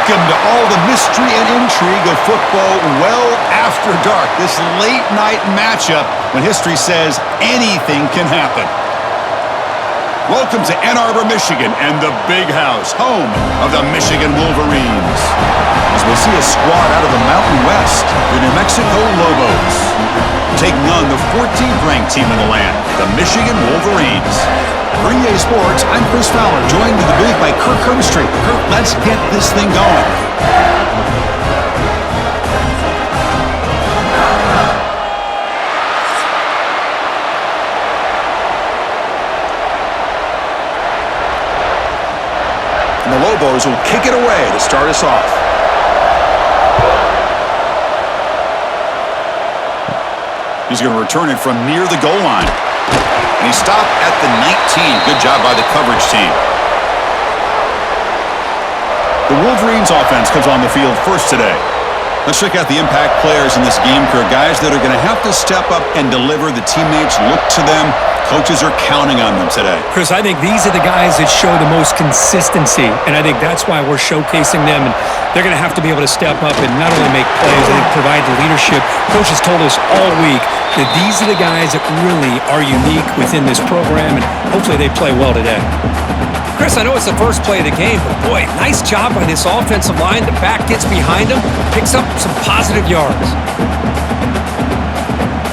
Welcome to all the mystery and intrigue of football well after dark. This late-night matchup when history says anything can happen. Welcome to Ann Arbor, Michigan, and the Big House, home of the Michigan Wolverines. As we'll see a squad out of the Mountain West, the New Mexico Lobos, taking on the 14th-ranked team in the land, the Michigan Wolverines. For EA Sports, I'm Chris Fowler, joined in the booth by Kirk Hermstreet. Kirk, let's get this thing going. And the Lobos will kick it away to start us off. He's going to return it from near the goal line. And he stopped at the 19. Good job by the coverage team. The Wolverines offense comes on the field first today. Let's check out the impact players in this game, Kirk. Guys that are going to have to step up and deliver. The teammates look to them. Coaches are counting on them today. Chris, I think these are the guys that show the most consistency, and I think that's why we're showcasing them. And they're going to have to be able to step up and not only make plays, I think provide the leadership. Coach has told us all week that these are the guys that really are unique within this program, and hopefully they play well today. Chris, I know it's the first play of the game, but boy, nice job by this offensive line. The back gets behind him, picks up some positive yards.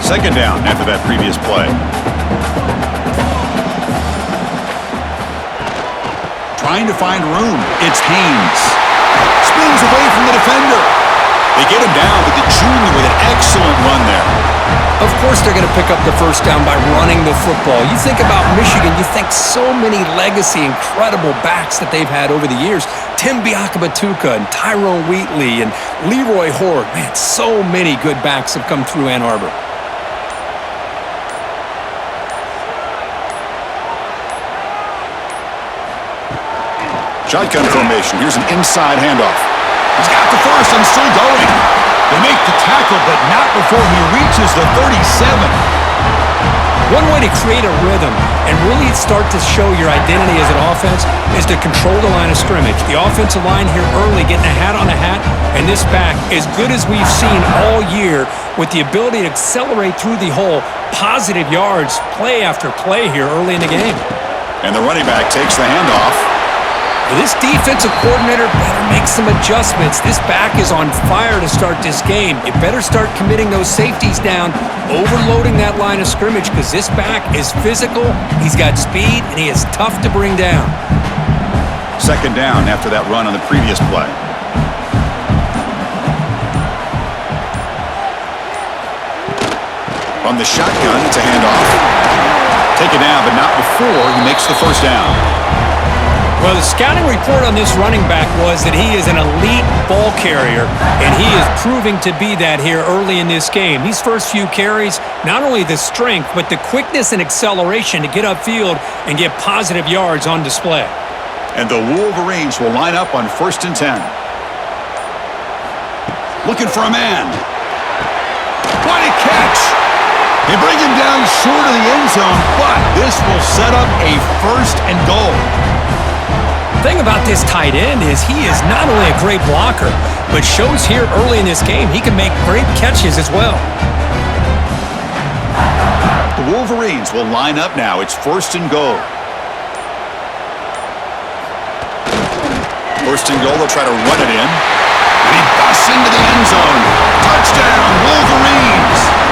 Second down after that previous play. Trying to find room. It's Haynes. Spins away from the defender. They get him down, but the junior with an excellent run there. Of course they're going to pick up the first down by running the football. You think about Michigan, you think so many legacy, incredible backs that they've had over the years. Tim Biakabatuka and Tyrone Wheatley and Leroy Horde. Man, so many good backs have come through Ann Arbor. Shotgun formation. Here's an inside handoff. He's got the first and still going. They make the tackle, but not before he reaches the 37. One way to create a rhythm and really start to show your identity as an offense is to control the line of scrimmage. The offensive line here early getting a hat on a hat, and this back, as good as we've seen all year, with the ability to accelerate through the hole, positive yards, play after play here early in the game. And the running back takes the handoff. This defensive coordinator better make some adjustments. This back is on fire to start this game. You better start committing those safeties down, overloading that line of scrimmage, because this back is physical, he's got speed, and he is tough to bring down. Second down after that run on the previous play. From the shotgun, it's a handoff. Take it down, but not before he makes the first down. Well, the scouting report on this running back was that he is an elite ball carrier, and he is proving to be that here early in this game. These first few carries, not only the strength, but the quickness and acceleration to get upfield and get positive yards on display. And the Wolverines will line up on 1st and 10. Looking for a man. What a catch! They bring him down short of the end zone, but this will set up a 1st and goal. The thing about this tight end is he is not only a great blocker, but shows here early in this game he can make great catches as well. The Wolverines will line up now. It's 1st and goal. 1st and goal, they'll try to run it in. And he busts into the end zone. Touchdown, Wolverines!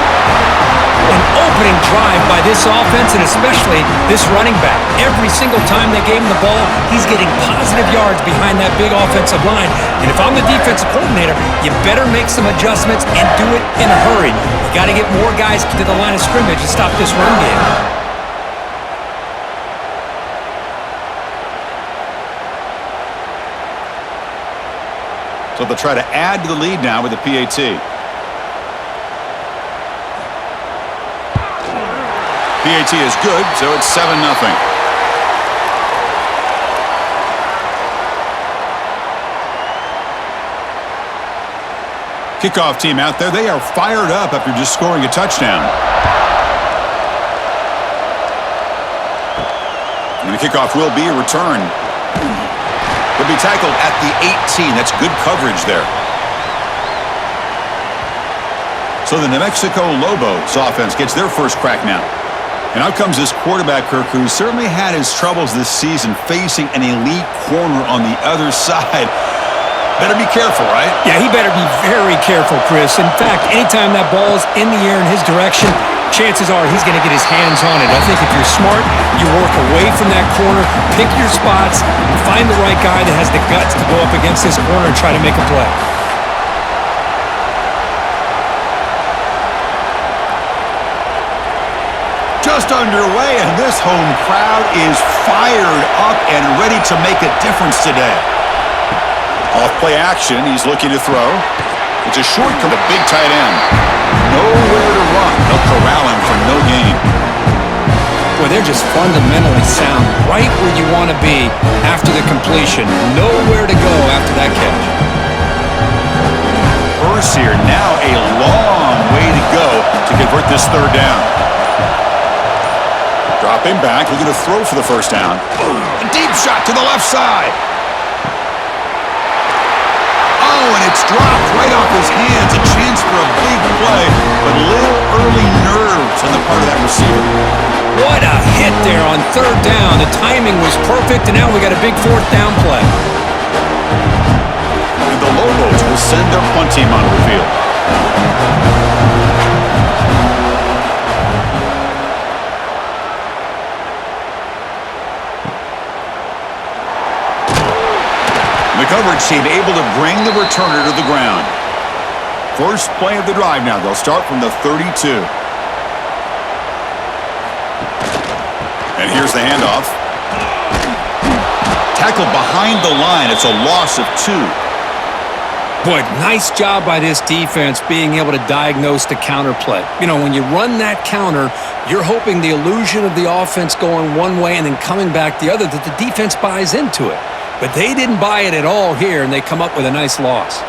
An opening drive by this offense, and especially this running back. Every single time they gave him the ball, he's getting positive yards behind that big offensive line. And if I'm the defensive coordinator, you better make some adjustments and do it in a hurry. You got to get more guys to the line of scrimmage to stop this run game. So they'll try to add to the lead now with the PAT. PAT is good, so it's 7-0. Kickoff team out there. They are fired up after just scoring a touchdown. And the kickoff will be a return. He'll be tackled at the 18. That's good coverage there. So the New Mexico Lobos offense gets their first crack now. And out comes this quarterback, Kirk, who certainly had his troubles this season facing an elite corner on the other side. Better be careful, right? Yeah, he better be very careful, Chris. In fact, anytime that ball's in the air in his direction, chances are he's going to get his hands on it. I think if you're smart, you work away from that corner, pick your spots, and find the right guy that has the guts to go up against this corner and try to make a play. Just underway, and this home crowd is fired up and ready to make a difference today. Off-play action, he's looking to throw. It's a shortcut, a big tight end. Nowhere to run. They'll corral him for no gain. Boy, they're just fundamentally sound, right where you want to be after the completion. Nowhere to go after that catch. First here, now a long way to go to convert this third down. Dropping back, looking to throw for the first down. A deep shot to the left side. Oh, and it's dropped right off his hands. A chance for a big play, but little early nerves on the part of that receiver. What a hit there on third down. The timing was perfect, and now we got a big fourth down play. And the Lobos will send their punt team onto the field. The coverage team able to bring the returner to the ground. First play of the drive now. They'll start from the 32. And here's the handoff. Tackled behind the line. It's a loss of 2. Boy, nice job by this defense being able to diagnose the counter play. You know, when you run that counter, you're hoping the illusion of the offense going one way and then coming back the other, that the defense buys into it. But they didn't buy it at all here, and they come up with a nice loss.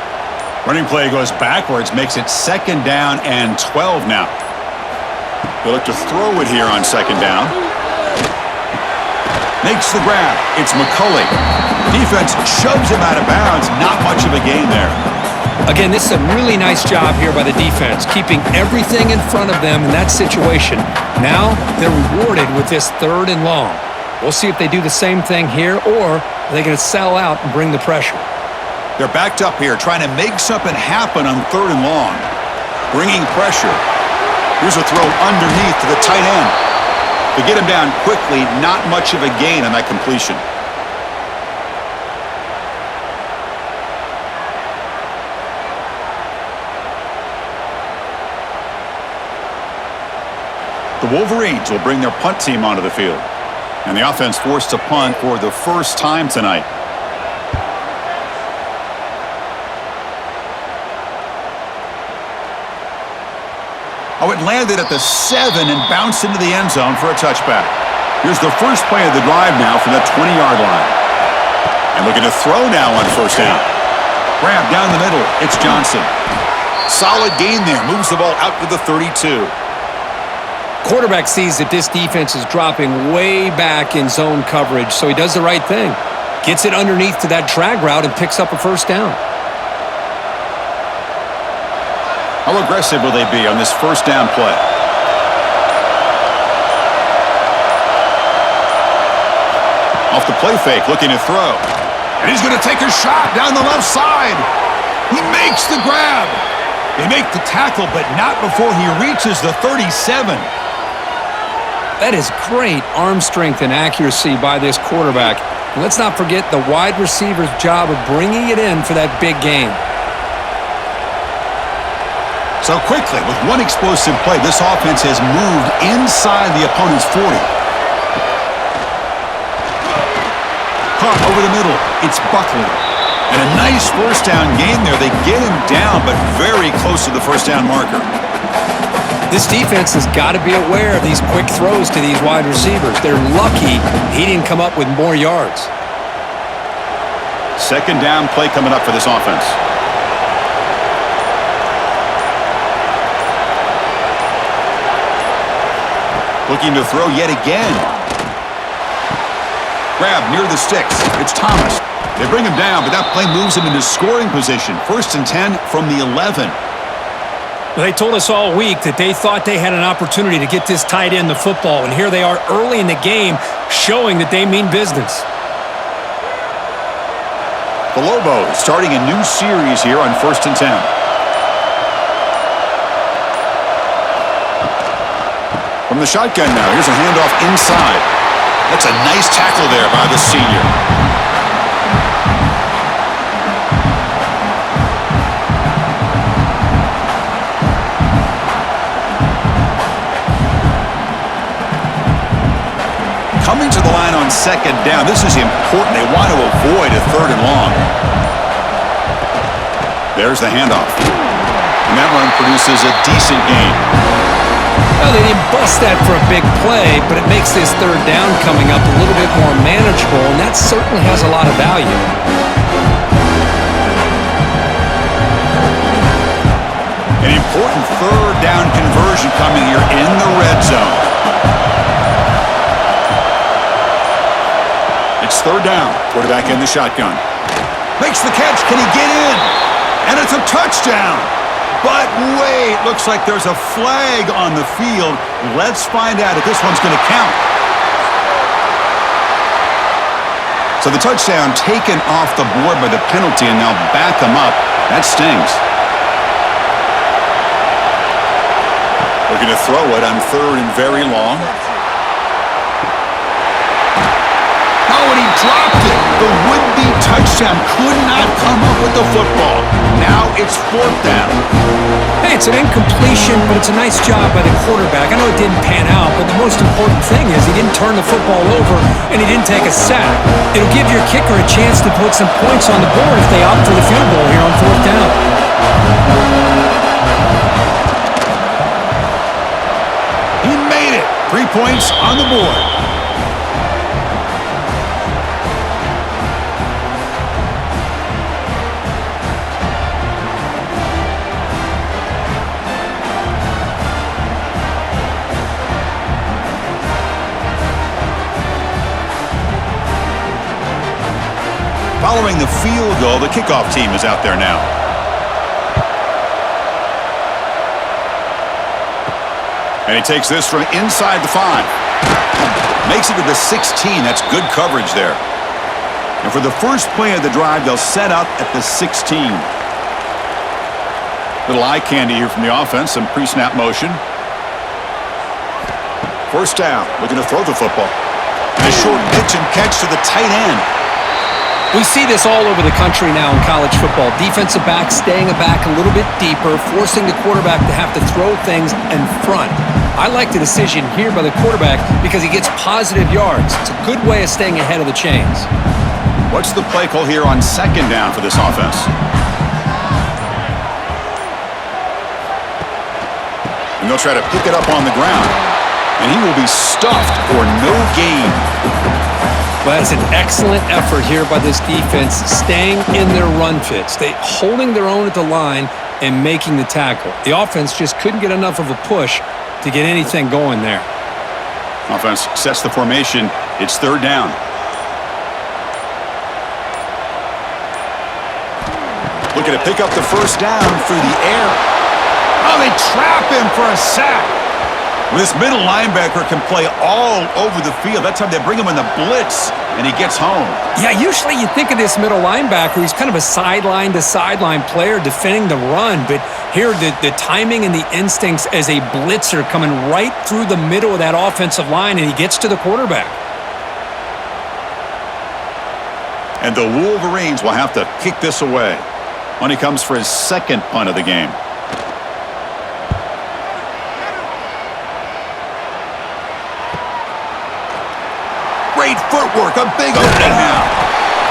Running play goes backwards, makes it second down and 12 now. They look to throw it here on second down. Makes the grab. It's McCulley. Defense shoves him out of bounds. Not much of a gain there. Again, this is a really nice job here by the defense, keeping everything in front of them in that situation. Now they're rewarded with this third and long. We'll see if they do the same thing here, or are they going to sell out and bring the pressure. They're backed up here, trying to make something happen on third and long. Bringing pressure. Here's a throw underneath to the tight end. To get him down quickly, not much of a gain on that completion. The Wolverines will bring their punt team onto the field. And the offense forced to punt for the first time tonight. Oh, it landed at the 7 and bounced into the end zone for a touchback. Here's the first play of the drive now from the 20-yard line. And looking to throw now on first down. Grab down the middle. It's Johnson. Solid gain there. Moves the ball out to the 32. Quarterback sees that this defense is dropping way back in zone coverage, so he does the right thing. Gets it underneath to that drag route and picks up a first down. How aggressive will they be on this first down play? Off the play fake, looking to throw. And he's going to take a shot down the left side. He makes the grab. They make the tackle, but not before he reaches the 37. That is great arm strength and accuracy by this quarterback. And let's not forget the wide receiver's job of bringing it in for that big gain. So quickly, with one explosive play, this offense has moved inside the opponent's 40. Caught over the middle. It's Buckley. And a nice first down gain there. They get him down, but very close to the first down marker. This defense has got to be aware of these quick throws to these wide receivers. They're lucky he didn't come up with more yards. Second down play coming up for this offense. Looking to throw yet again. Grab near the sticks. It's Thomas. They bring him down, but that play moves him into scoring position. 1st and 10 from the 11. Well, they told us all week that they thought they had an opportunity to get this tight end the football, and here they are early in the game showing that they mean business. The Lobos starting a new series here on 1st and 10. From the shotgun now, here's a handoff inside. That's a nice tackle there by the senior. Coming to the line on 2nd down. This is important. They want to avoid a 3rd and long. There's the handoff. And that run produces a decent gain. Well, they didn't bust that for a big play, but it makes this 3rd down coming up a little bit more manageable, and that certainly has a lot of value. An important 3rd down conversion coming here in the red zone. It's 3rd down. Quarterback in the shotgun. Makes the catch. Can he get in? And it's a touchdown. But wait, looks like there's a flag on the field. Let's find out if this one's going to count. So the touchdown taken off the board by the penalty, and they'll back him up. That stings. Looking to throw it on 3rd and very long. Oh, and he dropped it. The would-be touchdown could not come up with the football. Now it's 4th down. Hey, it's an incompletion, but it's a nice job by the quarterback. I know it didn't pan out, but the most important thing is he didn't turn the football over and he didn't take a sack. It'll give your kicker a chance to put some points on the board if they opt for the field goal here on 4th down. He made it. 3 points on the board. Following the field goal, the kickoff team is out there now. And he takes this from inside the 5. Makes it to the 16. That's good coverage there. And for the first play of the drive, they'll set up at the 16. Little eye candy here from the offense. Some pre-snap motion. 1st down. Looking to throw the football. And a short pitch and catch to the tight end. We see this all over the country now in college football. Defensive backs staying back a little bit deeper, forcing the quarterback to have to throw things in front. I like the decision here by the quarterback because he gets positive yards. It's a good way of staying ahead of the chains. What's the play call here on 2nd down for this offense? And they'll try to pick it up on the ground. And he will be stuffed for no gain. Well, it's an excellent effort here by this defense, staying in their run fits. They holding their own at the line and making the tackle. The offense just couldn't get enough of a push to get anything going there. Offense sets the formation. It's 3rd down. Looking to pick up the 1st down through the air. Oh, they trap him for a sack. This middle linebacker can play all over the field. That's how they bring him in the blitz, and he gets home. Yeah, usually you think of this middle linebacker. He's kind of a sideline-to-sideline player defending the run, but here the timing and the instincts as a blitzer coming right through the middle of that offensive line, and he gets to the quarterback. And the Wolverines will have to kick this away when he comes for his 2nd punt of the game. Great footwork, a big opening now.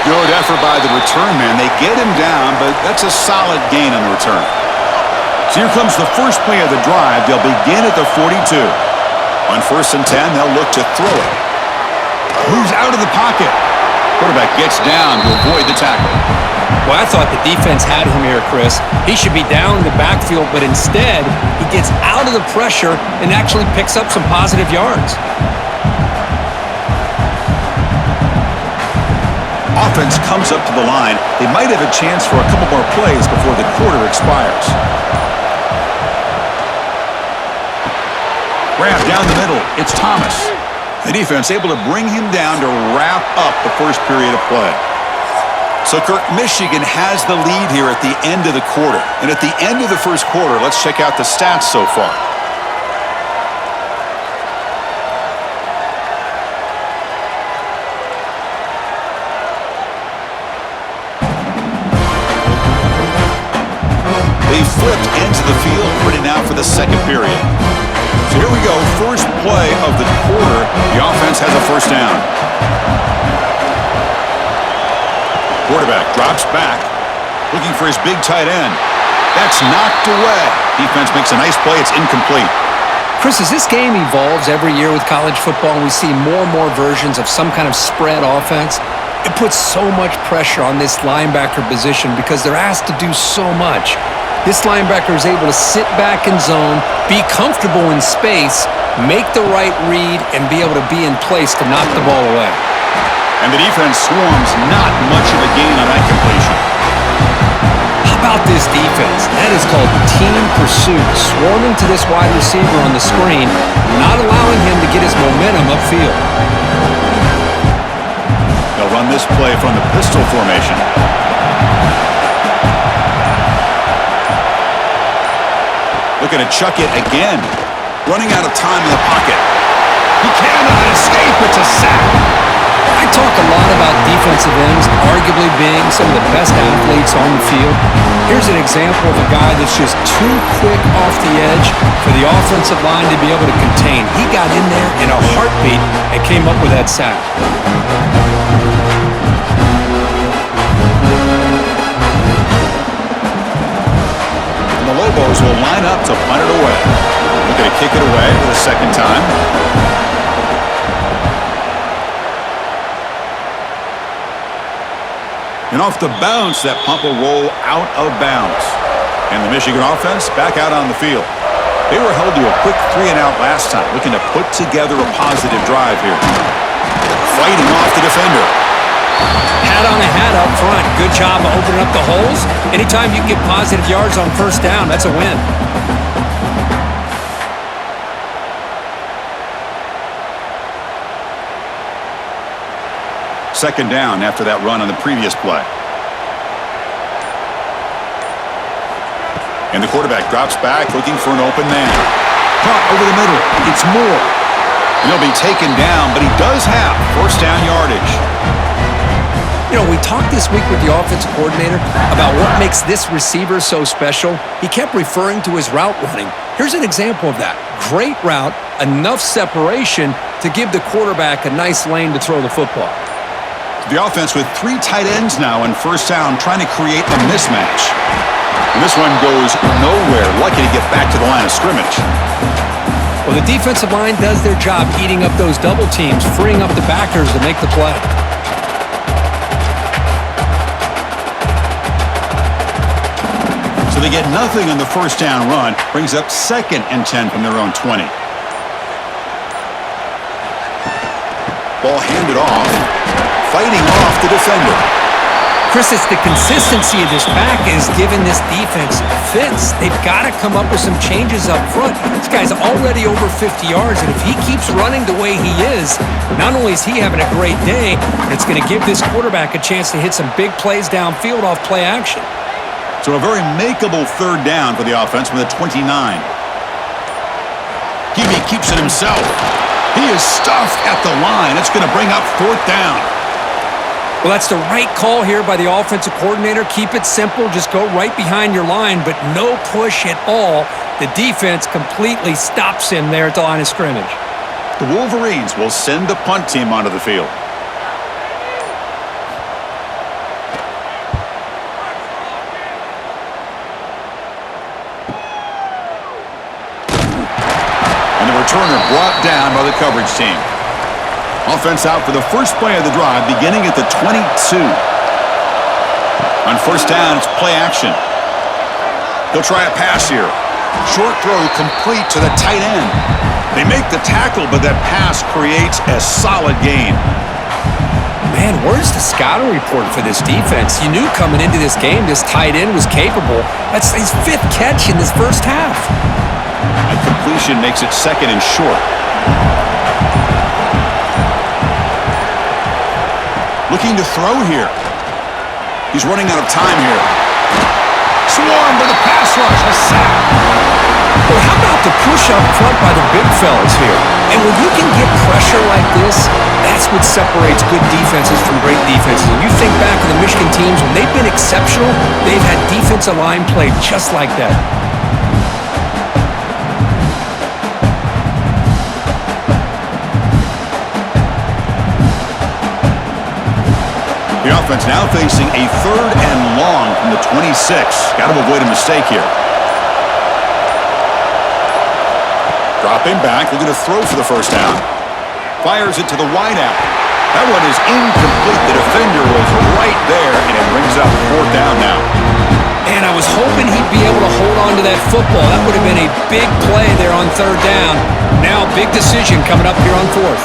Good effort by the return man. They get him down, but that's a solid gain on the return. So here comes the first play of the drive. They'll begin at the 42. On 1st and 10, they'll look to throw it. Moves out of the pocket. Quarterback gets down to avoid the tackle. Well, I thought the defense had him here, Chris. He should be down in the backfield, but instead, he gets out of the pressure and actually picks up some positive yards. Offense comes up to the line. They might have a chance for a couple more plays before the quarter expires. Grab down the middle. It's Thomas. The defense able to bring him down to wrap up the first period of play. So, Kirk, Michigan has the lead here at the end of the quarter. And at the end of the first quarter, let's check out the stats so far. They flipped into the field, ready now for the second period. So here we go, first play of the quarter. The offense has a first down. Quarterback drops back, looking for his big tight end. That's knocked away. Defense makes a nice play. It's incomplete. Chris, as this game evolves every year with college football and we see more and more versions of some kind of spread offense, it puts so much pressure on this linebacker position because they're asked to do so much. This linebacker is able to sit back in zone, be comfortable in space, make the right read, and be able to be in place to knock the ball away. And the defense swarms, not much of a gain on that completion. How about this defense? That is called team pursuit, swarming to this wide receiver on the screen, not allowing him to get his momentum upfield. They'll run this play from the pistol formation. Looking to chuck it again. Running out of time in the pocket. He cannot escape. It's a sack. I talk a lot about defensive ends arguably being some of the best athletes on the field. Here's an example of a guy that's just too quick off the edge for the offensive line to be able to contain. He got in there in a heartbeat and came up with that sack. And the Lobos will line up to punt it away. Looking to kick it away for the second time. And off the bounce, that punt will roll out of bounds. And the Michigan offense back out on the field. They were held to a quick 3-and-out last time, looking to put together a positive drive here. Fighting off the defender. Hat on a hat up front. Good job of opening up the holes. Anytime you get positive yards on first down, that's a win. Second down after that run on the previous play. And the quarterback drops back, looking for an open man. Caught over the middle. It's Moore. And he'll be taken down, but he does have first down yardage. You know, we talked this week with the offensive coordinator about what makes this receiver so special. He kept referring to his route running. Here's an example of that. Great route, enough separation to give the quarterback a nice lane to throw the football. The offense with 3 tight ends now in first down, trying to create a mismatch. And this one goes nowhere, lucky to get back to the line of scrimmage. Well, the defensive line does their job eating up those double teams, freeing up the backers to make the play. So they get nothing on the first down run, brings up 2nd and 10 from their own 20. Ball handed off. Fighting off the defender. Chris, it's the consistency of this back is giving this defense fits. They've got to come up with some changes up front. This guy's already over 50 yards, and if he keeps running the way he is, not only is he having a great day, it's going to give this quarterback a chance to hit some big plays downfield off play action. So a very makeable third down for the offense from the 29. Hebe keeps it himself. He is stuffed at the line. It's going to bring up 4th down. Well, that's the right call here by the offensive coordinator. Keep it simple. Just go right behind your line, but no push at all. The defense completely stops him there at the line of scrimmage. The Wolverines will send the punt team onto the field. And the returner brought down by the coverage team. Offense out for the first play of the drive, beginning at the 22. On first down, it's play action. He'll try a pass here. Short throw complete to the tight end. They make the tackle, but that pass creates a solid gain. Man, where's the scouting report for this defense? You knew coming into this game this tight end was capable. That's his 5th catch in this first half. A completion makes it 2nd and short. Looking to throw here. He's running out of time here. Swarmed by the pass rush. A sack. Well, how about the push up front by the big fellas here? And when you can get pressure like this, that's what separates good defenses from great defenses. And you think back to the Michigan teams, when they've been exceptional, they've had defensive line play just like that. The offense now facing a 3rd and long from the 26. Got to avoid a mistake here. Dropping back, looking to throw for the first down. Fires it to the wideout. That one is incomplete. The defender was right there, and it brings up 4th down now. And I was hoping he'd be able to hold on to that football. That would have been a big play there on 3rd down. Now, big decision coming up here on 4th.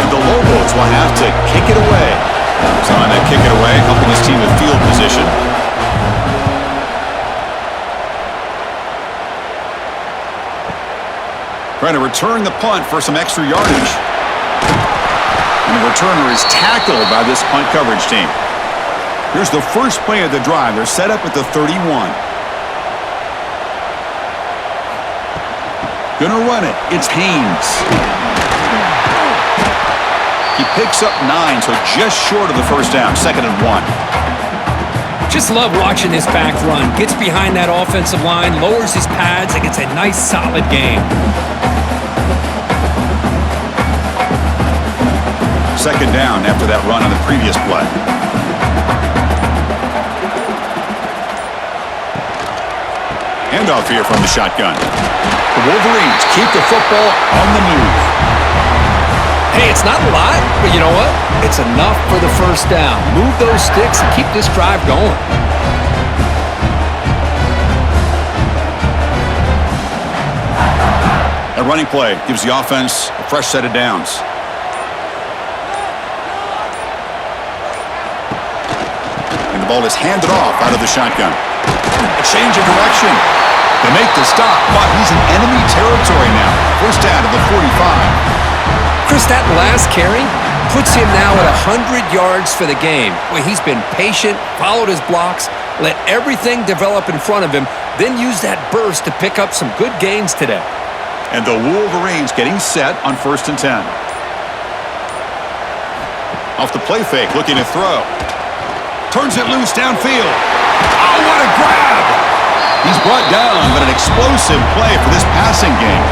And the Lobos will have to kick it away. So on that kick it away, helping his team with field position. Trying to return the punt for some extra yardage. And the returner is tackled by this punt coverage team. Here's the first play of the drive. They're set up at the 31. Gonna run it. It's Haynes. He picks up 9, so just short of the first down. 2nd and 1. Just love watching this back run. Gets behind that offensive line, lowers his pads, and gets a nice, solid game. 2nd down after that run on the previous play. Handoff here from the shotgun. The Wolverines keep the football on the move. Hey, it's not a lot, but you know what? It's enough for the first down. Move those sticks and keep this drive going. A running play gives the offense a fresh set of downs. And the ball is handed off out of the shotgun. A change of direction. They make the stop, but he's in enemy territory now. First down to the 45. Chris, that last carry puts him now at 100 yards for the game. Well, he's been patient, followed his blocks, let everything develop in front of him, then use that burst to pick up some good gains today. And the Wolverines getting set on 1st and 10. Off the play fake, looking to throw. Turns it loose downfield. Oh, what a grab! He's brought down, but an explosive play for this passing game.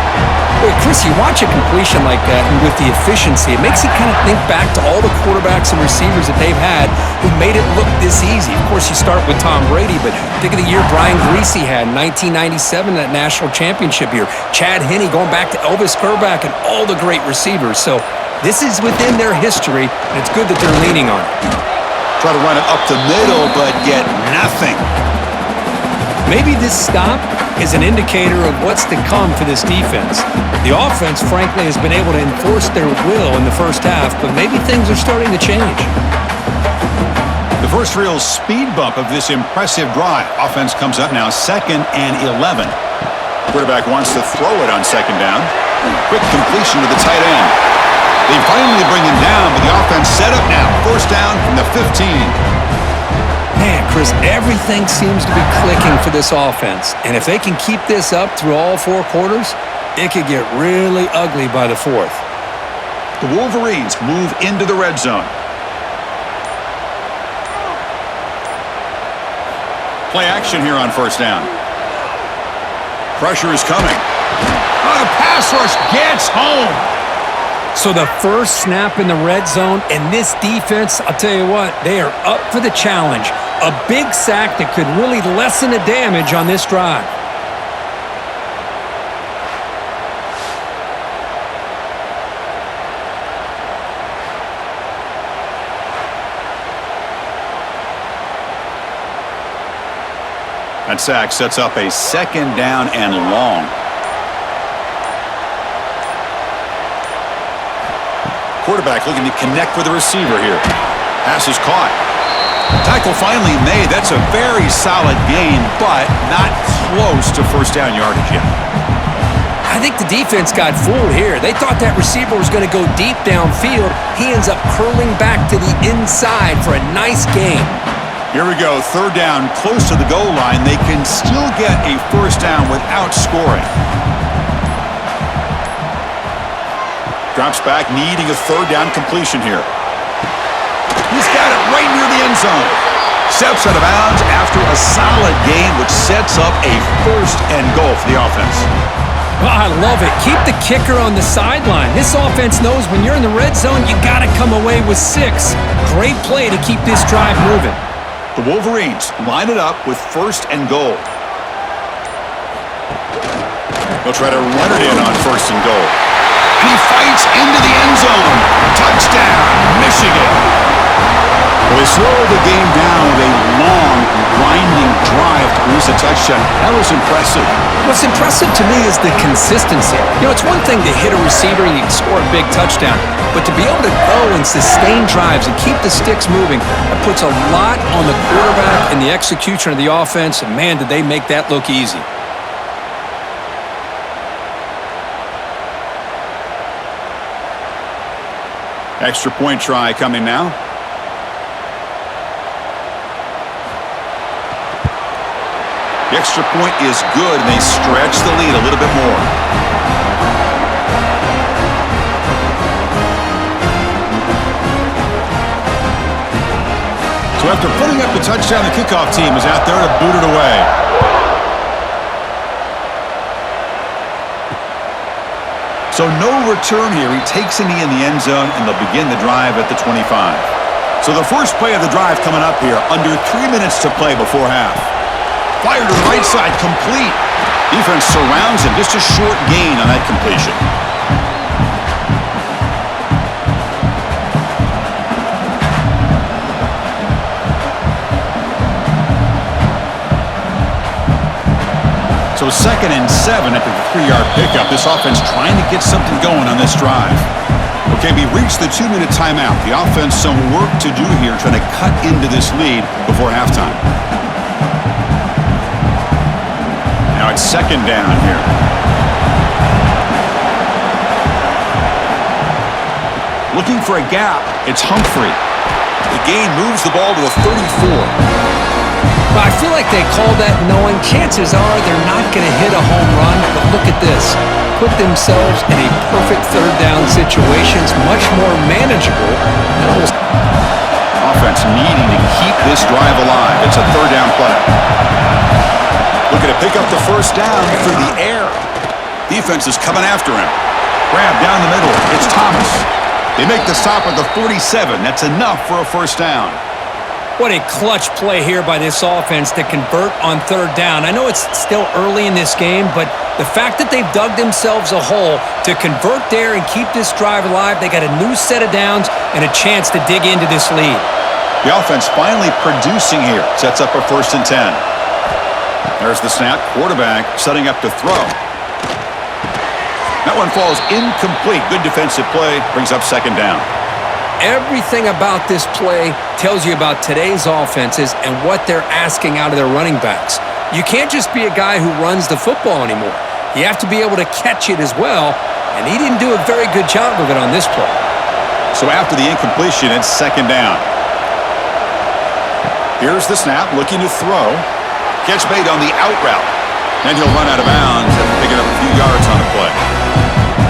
Wait, Chris, you watch a completion like that, and with the efficiency, it makes you kind of think back to all the quarterbacks and receivers that they've had who made it look this easy. Of course, you start with Tom Brady, but think of the year Brian Greasy had in 1997, that national championship year. Chad Henne going back to Elvis Kerback and all the great receivers. So this is within their history, and it's good that they're leaning on it. Try to run it up the middle, but get nothing. Maybe this stop is an indicator of what's to come for this defense. The offense, frankly, has been able to enforce their will in the first half, but maybe things are starting to change. The first real speed bump of this impressive drive. Offense comes up now 2nd and 11. Quarterback wants to throw it on 2nd down. Quick completion to the tight end. They finally bring him down, but the offense set up now. First down from the 15. Man, Chris, everything seems to be clicking for this offense. And if they can keep this up through all 4 quarters, it could get really ugly by the 4th. The Wolverines move into the red zone. Play action here on first down. Pressure is coming. Oh, the pass rush gets home. So the first snap in the red zone, and this defense, I'll tell you what, they are up for the challenge. A big sack that could really lessen the damage on this drive. That sack sets up a 2nd down and long. quarterback looking to connect with the receiver here. Pass is caught. Tackle finally made. That's a very solid gain, but not close to first down yardage yet. I think the defense got fooled here. They thought that receiver was going to go deep downfield. He ends up curling back to the inside for a nice gain. Here we go, third down, close to the goal line. They can still get a first down without scoring. Drops back, needing a third down completion here. He's got it right near the end zone. Steps out of bounds after a solid gain, which sets up a first and goal for the offense. Oh, I love it. Keep the kicker on the sideline. This offense knows when you're in the red zone, you got to come away with 6. Great play to keep this drive moving. The Wolverines line it up with first and goal. They'll try to run it in on first and goal. He fights into the end zone. Touchdown, Michigan. Well, they slow the game down with a long, grinding drive to lose a touchdown. That was impressive. What's impressive to me is the consistency. You know, it's one thing to hit a receiver and you can score a big touchdown, but to be able to go and sustain drives and keep the sticks moving, that puts a lot on the quarterback and the execution of the offense, and man, did they make that look easy. Extra point try coming now. The extra point is good, and they stretch the lead a little bit more. So after putting up the touchdown, the kickoff team is out there to boot it away. So no return here. He takes a knee in the end zone, and they'll begin the drive at the 25. So the first play of the drive coming up here, under 3 minutes to play before half. Fired to the right side, complete. Defense surrounds him, just a short gain on that completion. So 2nd and 7 after the 3-yard pickup. This offense trying to get something going on this drive. Okay, we reached the 2-minute timeout. The offense some work to do here, trying to cut into this lead before halftime. Now it's 2nd down here. Looking for a gap. It's Humphrey. The gain moves the ball to the 34. Well, I feel like they called that knowing chances are they're not going to hit a home run, but look at this. Put themselves in a perfect third down situation. It's much more manageable. Offense needing to keep this drive alive. It's a third down play. Looking to pick up the first down through the air. Defense is coming after him. Grab down the middle. It's Thomas. They make the stop at the 47. That's enough for a first down. What a clutch play here by this offense to convert on third down. I know it's still early in this game, but the fact that they've dug themselves a hole to convert there and keep this drive alive, they got a new set of downs and a chance to dig into this lead. The offense finally producing here. Sets up a 1st and 10. There's the snap. Quarterback setting up to throw. That one falls incomplete. Good defensive play. Brings up 2nd down. Everything about this play tells you about today's offenses and what they're asking out of their running backs. You can't just be a guy who runs the football anymore. You have to be able to catch it as well, and he didn't do a very good job of it on this play. So after the incompletion, it's 2nd down. Here's the snap, looking to throw. Catch made on the out route. Then he'll run out of bounds and pick it up a few yards on the play.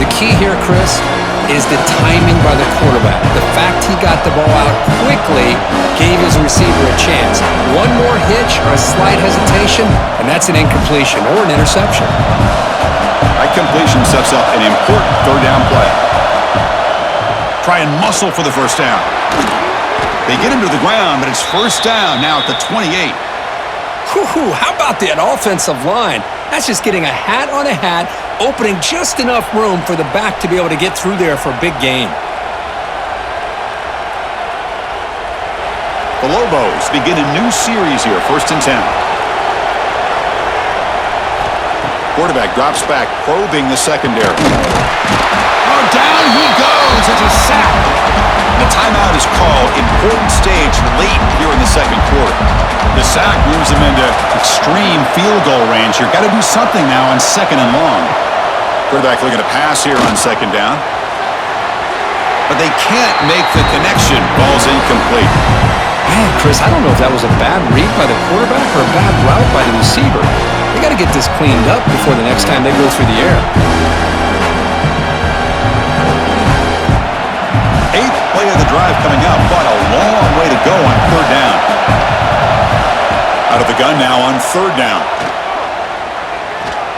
The key here, Chris, is the timing by the quarterback. The fact he got the ball out quickly gave his receiver a chance. One more hitch or a slight hesitation, and that's an incompletion or an interception. That completion sets up an important third down play. Try and muscle for the first down. They get him to the ground, but it's first down now at the 28. Whew, how about that offensive line? That's just getting a hat on a hat, opening just enough room for the back to be able to get through there for a big gain. The Lobos begin a new series here, 1st and 10. quarterback drops back, probing the secondary. Oh, down he goes. It's a sack. The timeout is called. Important stage late here in the second quarter. The sack moves them into extreme field goal range here. Got to do something now on 2nd and long. Quarterback looking to pass here on 2nd down. But they can't make the connection. Ball's incomplete. Man, Chris, I don't know if that was a bad read by the quarterback or a bad route by the receiver. They got to get this cleaned up before the next time they go through the air. 8th play of the drive coming up, but a long way to go on 3rd down. Out of the gun now on 3rd down.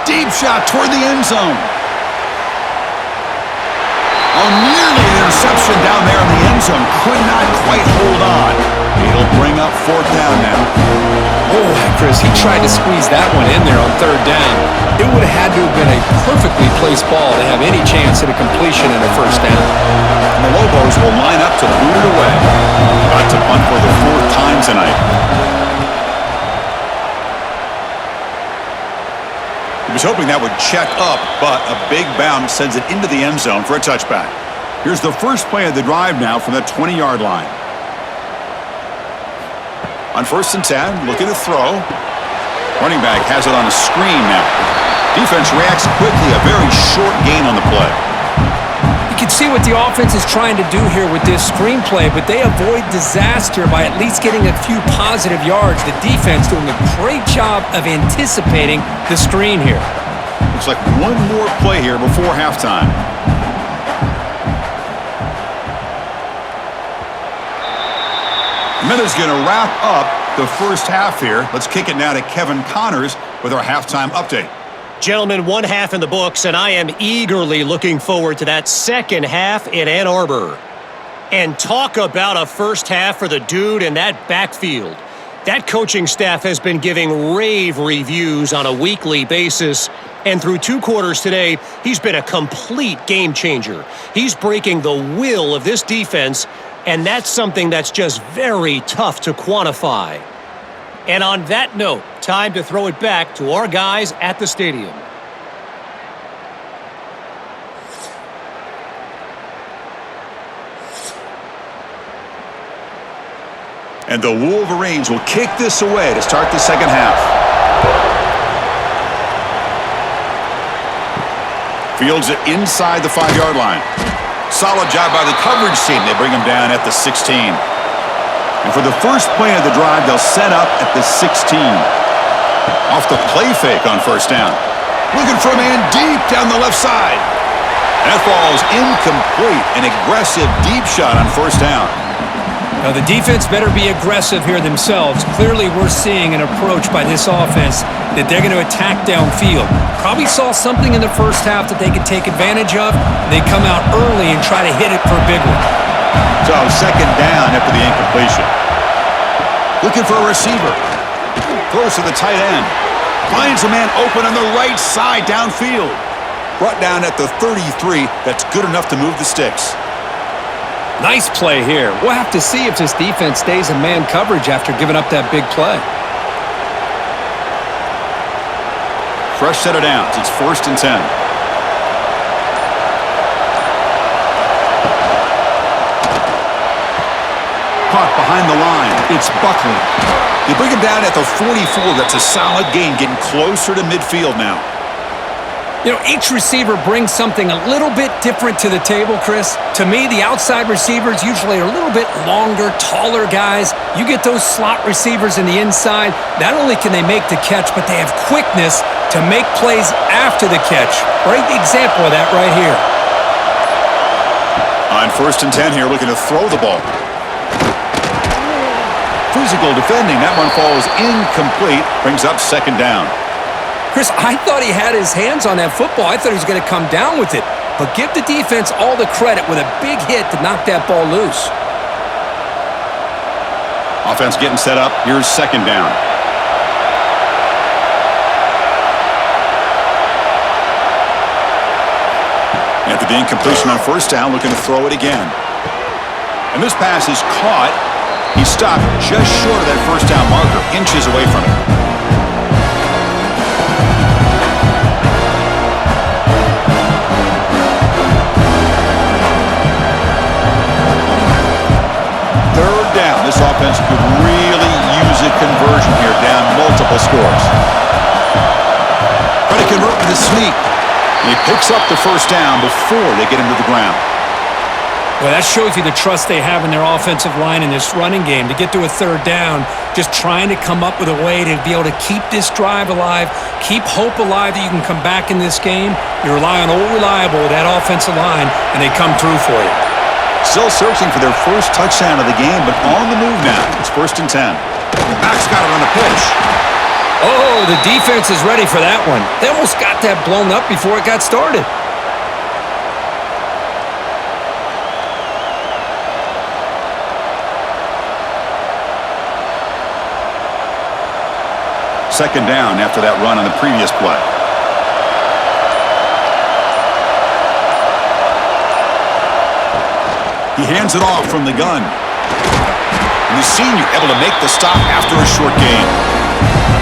Deep shot toward the end zone. Oh, nearly an interception down there in the end zone. Could not quite hold on. It'll bring up 4th down now. Oh, Chris, he tried to squeeze that one in there on 3rd down. It would have had to have been a perfectly placed ball to have any chance at a completion and a 1st down. And the Lobos will line up to boot it away. About to punt for the 4th time tonight. He was hoping that would check up, but a big bounce sends it into the end zone for a touchback. Here's the first play of the drive now from the 20-yard line. On 1st and 10, looking to throw. Running back has it on a screen now. Defense reacts quickly, a very short gain on the play. You can see what the offense is trying to do here with this screenplay, but they avoid disaster by at least getting a few positive yards. The defense doing a great job of anticipating the screen here. Looks like one more play here before halftime. Miller's going to wrap up the first half here. Let's kick it now to Kevin Connors with our halftime update. Gentlemen, 1 half in the books, and I am eagerly looking forward to that second half in Ann Arbor. And talk about a first half for the dude in that backfield. That coaching staff has been giving rave reviews on a weekly basis, and through 2 quarters today, he's been a complete game changer. He's breaking the will of this defense, and that's something that's just very tough to quantify. And on that note, time to throw it back to our guys at the stadium. And the Wolverines will kick this away to start the second half. Fields it inside the 5-yard line. Solid job by the coverage team. They bring him down at the 16. And for the first play of the drive, they'll set up at the 16. Off the play fake on 1st down. Looking for a man deep down the left side. That ball's incomplete. An aggressive deep shot on 1st down. Now, the defense better be aggressive here themselves. Clearly, we're seeing an approach by this offense that they're going to attack downfield. Probably saw something in the first half that they could take advantage of. They come out early and try to hit it for a big one. So 2nd down after the incompletion. Looking for a receiver. Throws to the tight end. Finds a man open on the right side downfield. Brought down at the 33. That's good enough to move the sticks. Nice play here. We'll have to see if this defense stays in man coverage after giving up that big play. Fresh set of downs. It's 1st and 10. Caught behind the line. It's Buckley. They bring him down at the 44. That's a solid gain, getting closer to midfield now. You know, each receiver brings something a little bit different to the table, Chris. To me, the outside receivers usually are a little bit longer, taller guys. You get those slot receivers in the inside, not only can they make the catch, but they have quickness to make plays after the catch. Great example of that right here. On 1st and 10 here, looking to throw the ball. Physical defending. That one falls incomplete. Brings up 2nd down. Chris, I thought he had his hands on that football. I thought he was going to come down with it. But give the defense all the credit with a big hit to knock that ball loose. Offense getting set up. Here's 2nd down. After the incompletion on 1st down, looking to throw it again. And this pass is caught. He stopped just short of that 1st down marker, inches away from it. Hill scores. Trying to convert with a sneak. And he picks up the first down before they get him to the ground. Well, that shows you the trust they have in their offensive line in this running game. To get to a third down, just trying to come up with a way to be able to keep this drive alive, keep hope alive that you can come back in this game. You rely on old reliable, that offensive line, and they come through for you. Still searching for their first touchdown of the game, but on the move now. It's 1st and 10. Back's got it on the pitch. Oh, the defense is ready for that one. They almost got that blown up before it got started. Second down after that run on the previous play. He hands it off from the gun. And the senior able to make the stop after a short gain.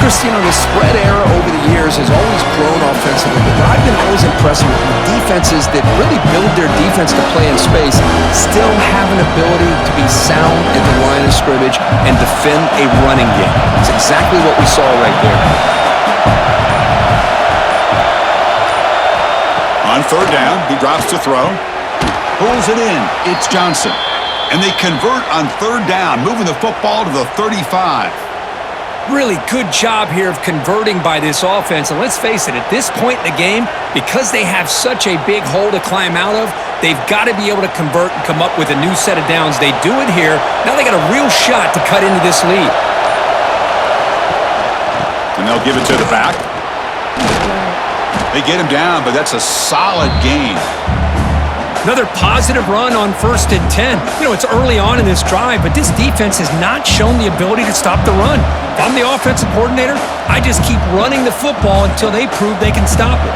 Chris, you know, the spread era over the years has always grown offensively, but I've been always impressed with defenses that really build their defense to play in space, still have an ability to be sound at the line of scrimmage and defend a running game. It's exactly what we saw right there. On third down, he drops to throw. Pulls it in. It's Johnson. And they convert on third down, moving the football to the 35. Really good job here of converting by this offense. And let's face it, at this point in the game, because they have such a big hole to climb out of, they've got to be able to convert and come up with a new set of downs. They do it here. Now they got a real shot to cut into this lead. And they'll give it to the back. They get him down, but that's a solid gain. Another positive run on 1st and 10. You know, it's early on in this drive, but this defense has not shown the ability to stop the run. If I'm the offensive coordinator, I just keep running the football until they prove they can stop it.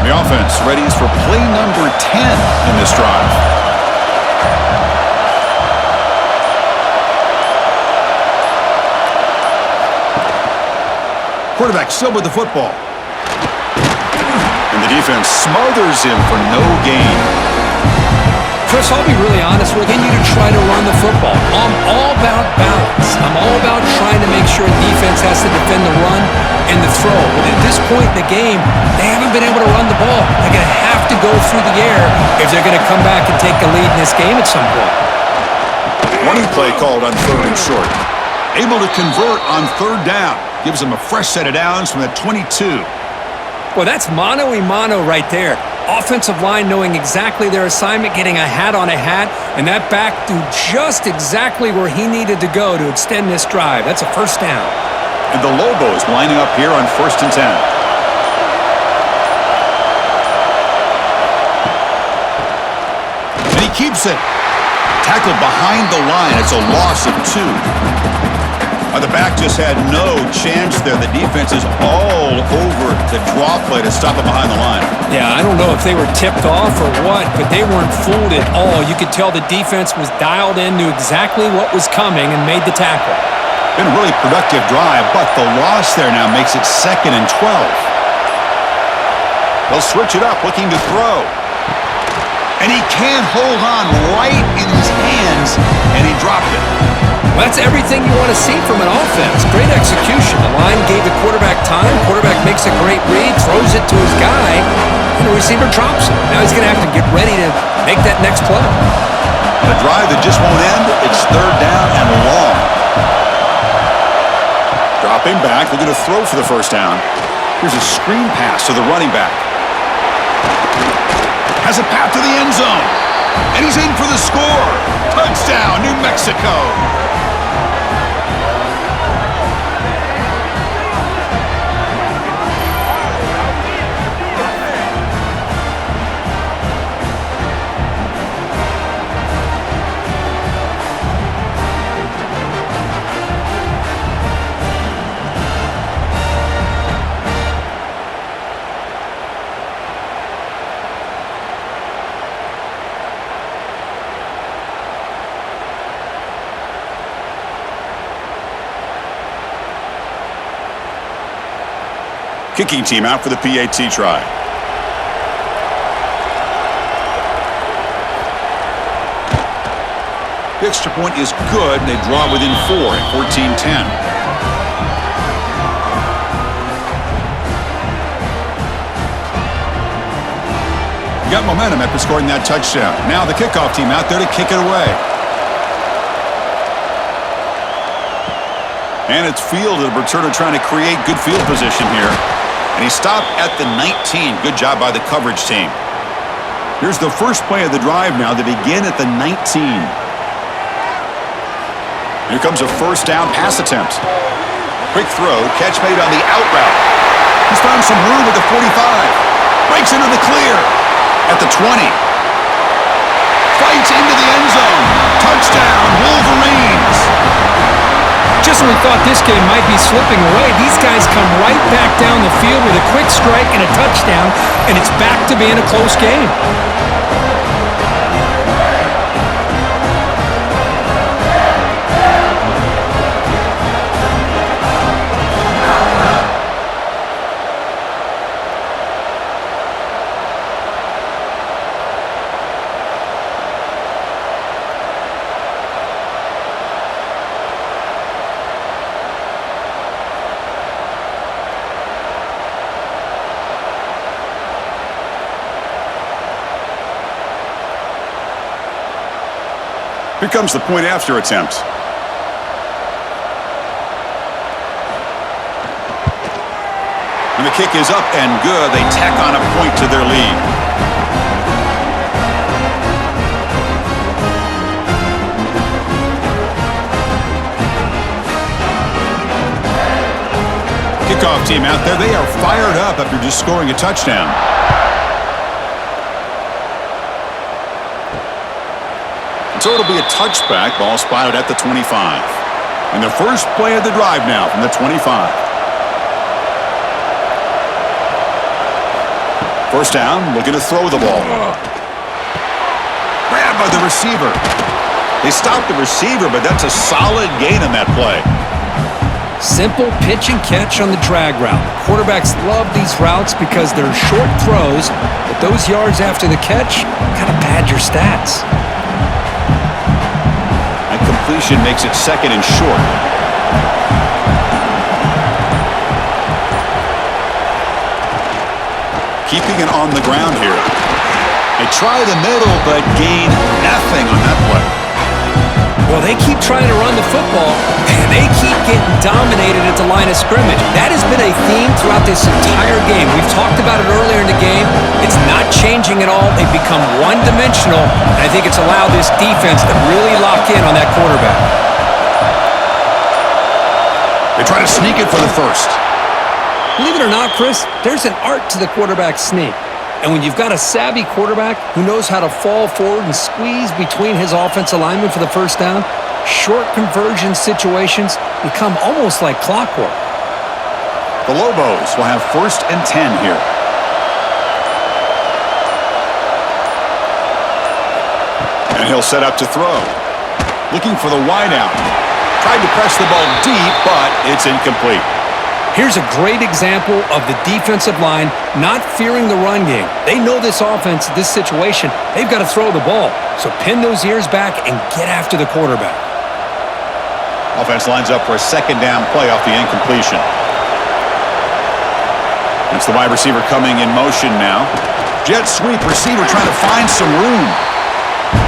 The offense readies for play number 10 in this drive. Quarterback still with the football. And the defense smothers him for no gain. Chris, I'll be really honest with you. To try to run the football. I'm all about balance. I'm all about trying to make sure defense has to defend the run and the throw. But at this point in the game, they haven't been able to run the ball. They're going to have to go through the air if they're going to come back and take the lead in this game at some point. Running play called on third and short. Able to convert on third down. Gives them a fresh set of downs from the 22. Well, that's mano-a-mano right there. Offensive line knowing exactly their assignment, getting a hat on a hat, and that back threw just exactly where he needed to go to extend this drive. That's a first down. And the Lobos lining up here on 1st and 10. And he keeps it. Tackled behind the line. It's a loss of 2. The back just had no chance there. The defense is all over the draw play to stop it behind the line. Yeah, I don't know if they were tipped off or what, but they weren't fooled at all. You could tell the defense was dialed in, knew exactly what was coming, and made the tackle. Been a really productive drive, but the loss there now makes it 2nd and 12. They'll switch it up, looking to throw. And he can't hold on right in his hands, and he dropped it. Well, that's everything you want to see from an offense. Great execution. The line gave the quarterback time. Quarterback makes a great read, throws it to his guy, and the receiver drops it. Now he's going to have to get ready to make that next play. A drive that just won't end. It's third down and long. Dropping back, looking to throw for the first down. Here's a screen pass to the running back. Has a path to the end zone. And he's in for the score. Touchdown, New Mexico. Kicking team out for the PAT try. The extra point is good, and they draw within 4 at 14-10. got momentum after scoring that touchdown. Now the kickoff team out there to kick it away. And it's fielded. A returner trying to create good field position here. And he stopped at the 19. Good job by the coverage team. Here's the first play of the drive now. They begin at the 19. Here comes a first down pass attempt. Quick throw, catch made on the out route. He's found some room at the 45. Breaks into the clear at the 20. Fights into the end zone. Touchdown, Wolverines. Just when we thought this game might be slipping away, these guys come right back down the field with a quick strike and a touchdown, and it's back to being a close game. Here comes the point after attempt. And the kick is up and good. They tack on a point to their lead. Kickoff team out there. They are fired up after just scoring a touchdown. So it'll be a touchback, ball spotted at the 25. And the first play of the drive now from the 25. First down, looking to throw the ball. Grabbed by the receiver. They stopped the receiver, but that's a solid gain on that play. Simple pitch and catch on the drag route. Quarterbacks love these routes because they're short throws, but those yards after the catch kind of pad your stats. Completion makes it second and short. Keeping it on the ground here. They try the middle, but gain nothing on that play. Well, they keep trying to run the football, and they keep getting dominated at the line of scrimmage. That has been a theme throughout this entire game. We've talked about it earlier in the game. It's not changing at all. They've become one-dimensional, and I think it's allowed this defense to really lock in on that quarterback. They try to sneak it for the first. Believe it or not, Chris, there's an art to the quarterback sneak. And when you've got a savvy quarterback who knows how to fall forward and squeeze between his offensive linemen for the first down, short conversion situations become almost like clockwork. The Lobos will have 1st and 10 here. And he'll set up to throw. Looking for the wideout. Tried to press the ball deep, but it's incomplete. Here's a great example of the defensive line not fearing the run game. They know this offense, this situation, they've got to throw the ball. So pin those ears back and get after the quarterback. Offense lines up for a second down play off the incompletion. It's the wide receiver coming in motion now. Jet sweep, receiver trying to find some room.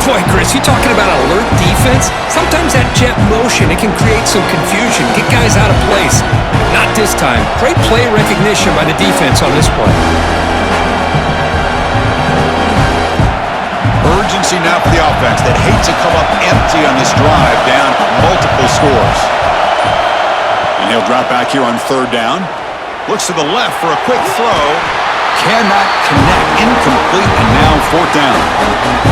Boy, Chris, you talking about alert defense? Sometimes that jet motion, it can create some confusion, get guys out of place. Not this time. Great play recognition by the defense on this play. Urgency now for the offense that hate to come up empty on this drive, down multiple scores. And he'll drop back here on 3rd down. Looks to the left for a quick throw. Cannot connect. Incomplete, and now 4th down.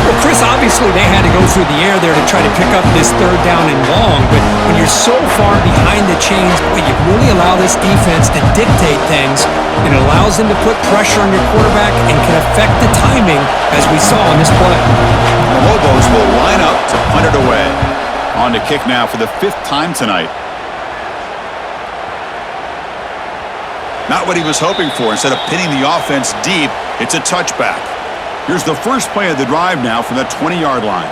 Well, Chris, obviously they had to go through the air there to try to pick up this 3rd down and long, but when you're so far behind the chains, boy, you really allow this defense to dictate things, and it allows them to put pressure on your quarterback and can affect the timing, as we saw on this play. The Lobos will line up to punt it away. On to kick now for the 5th time tonight. Not what he was hoping for. Instead of pinning the offense deep, it's a touchback. Here's the first play of the drive now from the 20-yard line.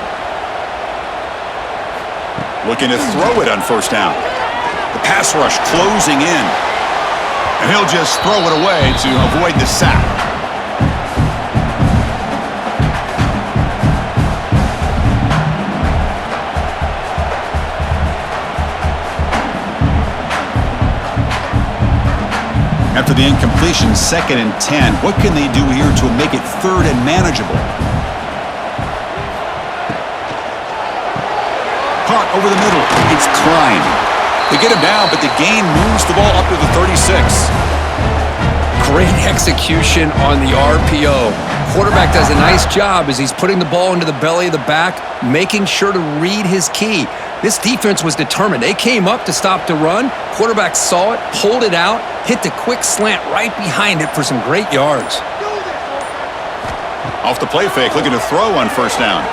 Looking to throw it on 1st down. The pass rush closing in. And he'll just throw it away to avoid the sack. After the incompletion, 2nd and 10. What can they do here to make it 3rd and manageable? Caught over the middle. It's Klein. They get him down, but the gain moves the ball up to the 36. Great execution on the RPO. Quarterback does a nice job as he's putting the ball into the belly of the back, making sure to read his key. This defense was determined. They came up to stop the run. Quarterback saw it, pulled it out, hit the quick slant right behind it for some great yards. Off the play fake, looking to throw on 1st down.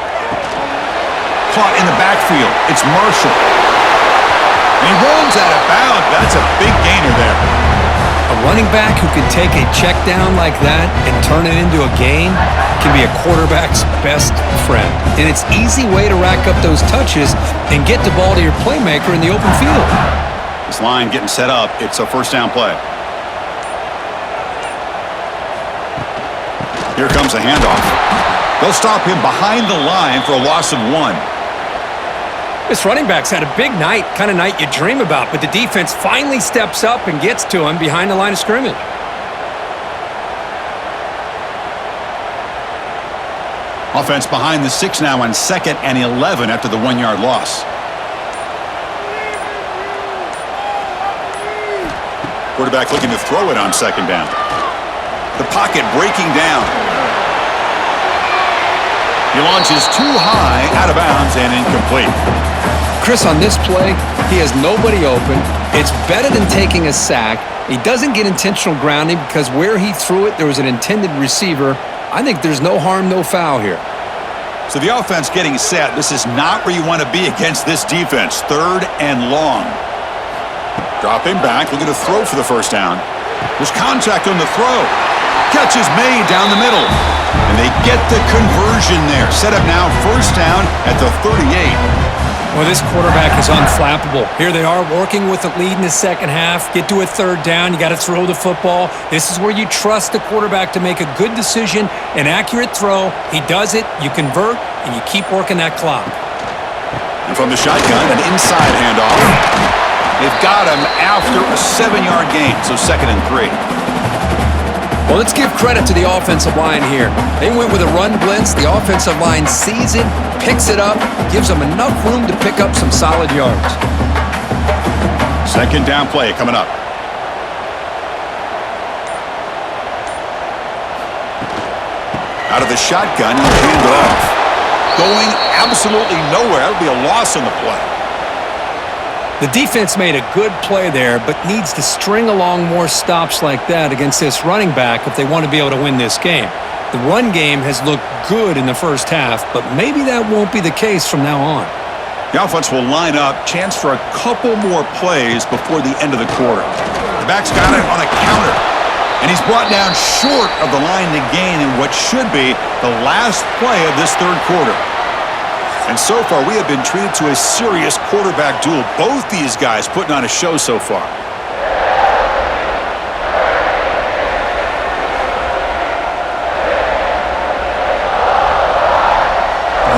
Caught in the backfield. It's Marshall. And he rolls out of bounds. That's a big gainer there. A running back who can take a check down like that and turn it into a gain can be a quarterback's best friend. And it's an easy way to rack up those touches and get the ball to your playmaker in the open field. This line getting set up. It's a 1st down play. Here comes a handoff. They'll stop him behind the line for a loss of 1. This running back's had a big night, kind of night you dream about, but the defense finally steps up and gets to him behind the line of scrimmage. Offense behind the 6 now on 2nd and 11 after the 1-yard loss. Quarterback looking to throw it on 2nd down. The pocket breaking down. He launches too high, out of bounds, and incomplete. Chris, on this play, he has nobody open. It's better than taking a sack. He doesn't get intentional grounding because where he threw it, there was an intended receiver. I think there's no harm, no foul here. So the offense getting set. This is not where you want to be against this defense. 3rd and long. Dropping back, looking to throw for the 1st down. There's contact on the throw. Catch is made down the middle. And they get the conversion there. Set up now 1st down at the 38. Well, this quarterback is unflappable. Here they are working with a lead in the 2nd half. Get to a 3rd down. You got to throw the football. This is where you trust the quarterback to make a good decision, an accurate throw. He does it, you convert, and you keep working that clock. And from the shotgun, an inside handoff. They've got him after a 7-yard gain, so 2nd and 3. Well, let's give credit to the offensive line here. They went with a run blitz. The offensive line sees it, picks it up, gives them enough room to pick up some solid yards. 2nd down play coming up. Out of the shotgun, and hand it off. Going absolutely nowhere. That would be a loss on the play. The defense made a good play there, but needs to string along more stops like that against this running back if they want to be able to win this game. The run game has looked good in the 1st half, but maybe that won't be the case from now on. The offense will line up, chance for a couple more plays before the end of the quarter. The back's got it on a counter, and he's brought down short of the line to gain in what should be the last play of this 3rd quarter. And so far, we have been treated to a serious quarterback duel. Both these guys putting on a show so far.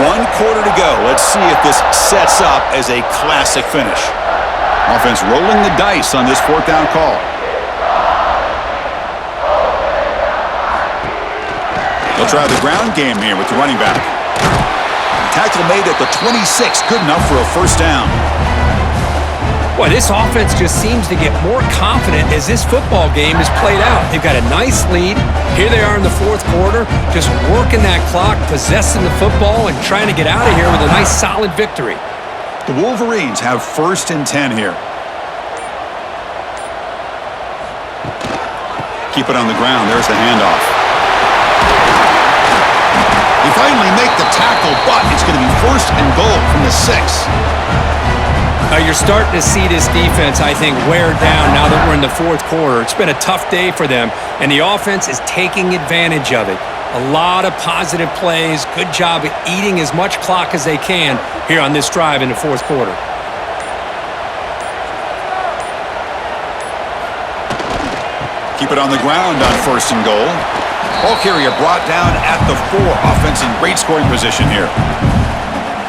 One quarter to go. Let's see if this sets up as a classic finish. Offense rolling the dice on this 4th down call. They'll try the ground game here with the running back. Tackle made at the 26. Good enough for a 1st down. Boy, this offense just seems to get more confident as this football game is played out. They've got a nice lead. Here they are in the 4th quarter, just working that clock, possessing the football, and trying to get out of here with a nice, solid victory. The Wolverines have 1st and 10 here. Keep it on the ground. There's the handoff. They finally make the tackle, but it's going to be 1st and goal from the 6. You're starting to see this defense, I think, wear down now that we're in the 4th quarter. It's been a tough day for them, and the offense is taking advantage of it. A lot of positive plays. Good job at eating as much clock as they can here on this drive in the 4th quarter. Keep it on the ground on 1st and goal. Ball carrier brought down at the 4. Offense in great scoring position here.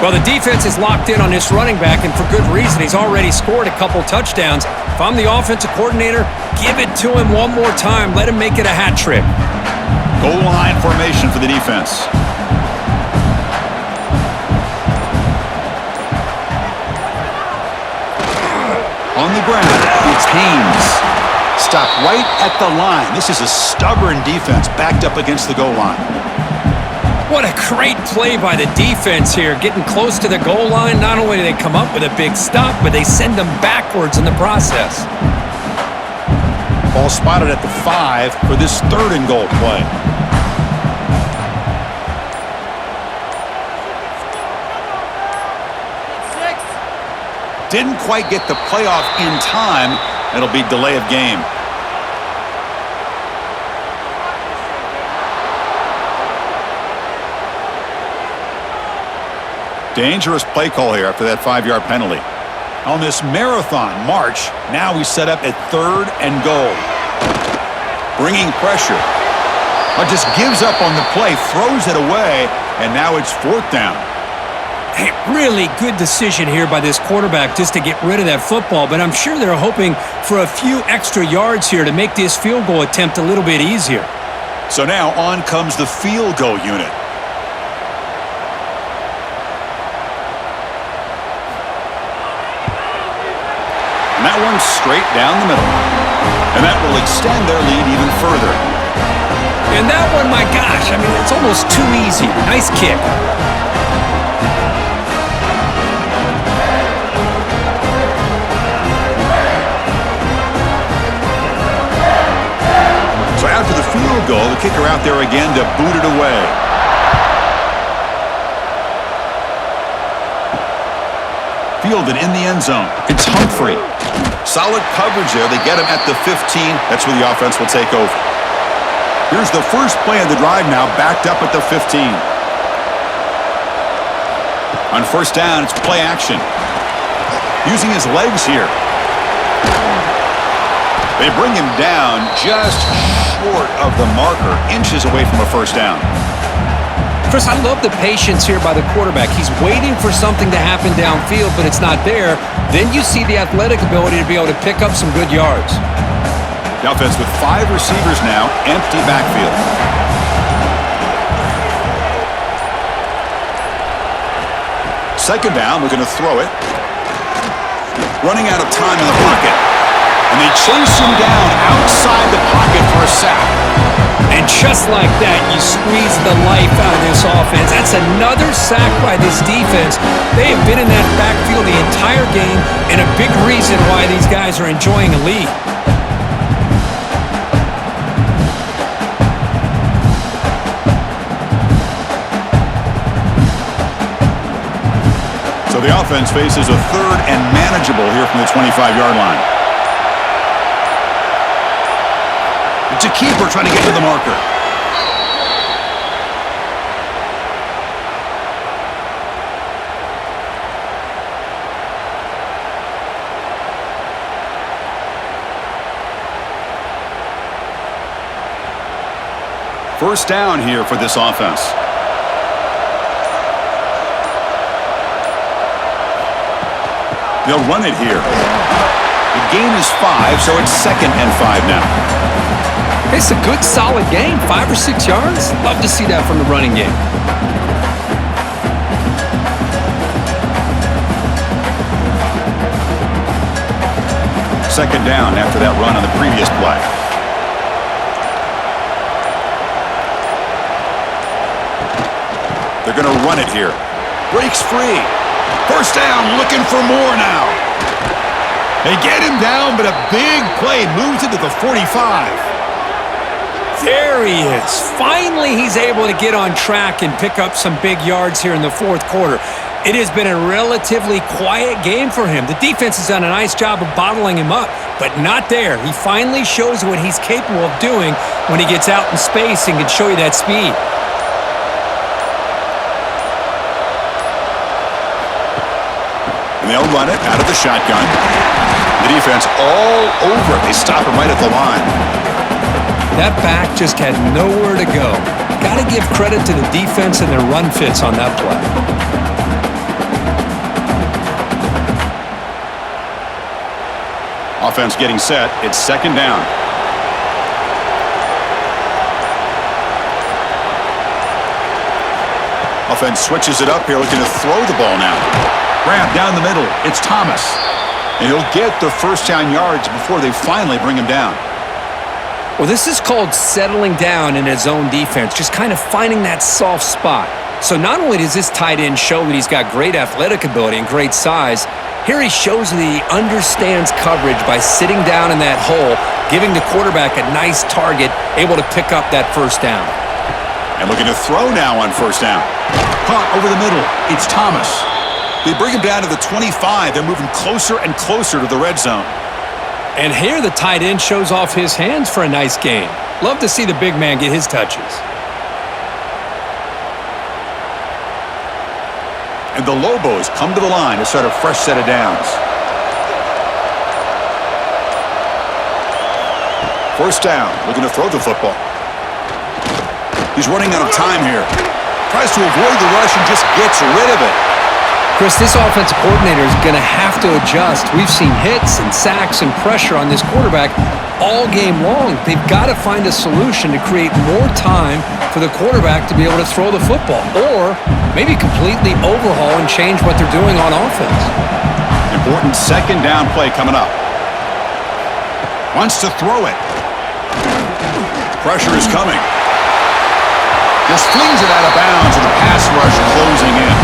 Well, the defense is locked in on this running back, and for good reason. He's already scored a couple touchdowns. If I'm the offensive coordinator, give it to him one more time. Let him make it a hat trick. Goal line formation for the defense. On the ground, it's Haynes. Stopped right at the line. This is a stubborn defense backed up against the goal line. What a great play by the defense here. Getting close to the goal line, not only do they come up with a big stop, but they send them backwards in the process. Ball spotted at the 5 for this 3rd and goal play. Didn't quite get the playoff in time. It'll be delay of game. Dangerous play call here after that 5-yard penalty. On this marathon march, now we set up at 3rd and goal. Bringing pressure. Just gives up on the play, throws it away, and now it's 4th down. Hey, really good decision here by this quarterback just to get rid of that football, but I'm sure they're hoping for a few extra yards here to make this field goal attempt a little bit easier. So now on comes the field goal unit. And that one's straight down the middle. And that will extend their lead even further. And that one, my gosh, I mean, it's almost too easy. Nice kick. So after the field goal, the kicker out there again to boot it away. Fielded in the end zone. It's Humphrey. Solid coverage there. They get him at the 15. That's where the offense will take over. Here's the first play of the drive now, backed up at the 15. On 1st down, it's play action. Using his legs here. They bring him down just short of the marker, inches away from a 1st down. Chris, I love the patience here by the quarterback. He's waiting for something to happen downfield, but it's not there. Then you see the athletic ability to be able to pick up some good yards. The offense with 5 receivers now, empty backfield. Second down, we're going to throw it. Running out of time in the pocket. And they chase him down outside the pocket for a sack. And just like that, you squeeze the life out of this offense. That's another sack by this defense. They have been in that backfield the entire game, and a big reason why these guys are enjoying a lead. So the offense faces a 3rd and manageable here from the 25-yard line. It's a keeper trying to get to the marker. First down here for this offense. They'll run it here. The gain is 5, so it's 2nd and 5 now. It's a good, solid game. 5 or 6 yards. Love to see that from the running game. Second down after that run on the previous play. They're going to run it here. Breaks free. First down, looking for more now. They get him down, but a big play moves it to the 45. There he is. Finally, he's able to get on track and pick up some big yards here in the 4th quarter. It has been a relatively quiet game for him. The defense has done a nice job of bottling him up, but not there. He finally shows what he's capable of doing when he gets out in space and can show you that speed. And they'll run it out of the shotgun. The defense all over it. They stop him right at the line. That back just had nowhere to go. Got to give credit to the defense and their run fits on that play. Offense getting set. It's second down. Offense switches it up here, looking to throw the ball now. Grab down the middle. It's Thomas. And he'll get the first down yards before they finally bring him down. Well, this is called settling down in his own defense, just kind of finding that soft spot. So not only does this tight end show that he's got great athletic ability and great size, here he shows that he understands coverage by sitting down in that hole, giving the quarterback a nice target, able to pick up that first down. And looking to throw now on first down. Caught over the middle. It's Thomas. They bring him down to the 25. They're moving closer and closer to the red zone. And here the tight end shows off his hands for a nice game. Love to see the big man get his touches. And the Lobos come to the line to start a fresh set of downs. First down, looking to throw the football. He's running out of time here. Tries to avoid the rush and just gets rid of it. Chris, this offensive coordinator is going to have to adjust. We've seen hits and sacks and pressure on this quarterback all game long. They've got to find a solution to create more time for the quarterback to be able to throw the football, or maybe completely overhaul and change what they're doing on offense. Important second down play coming up. Wants to throw it. Pressure is coming. Just flings it out of bounds, and the pass rush closing in.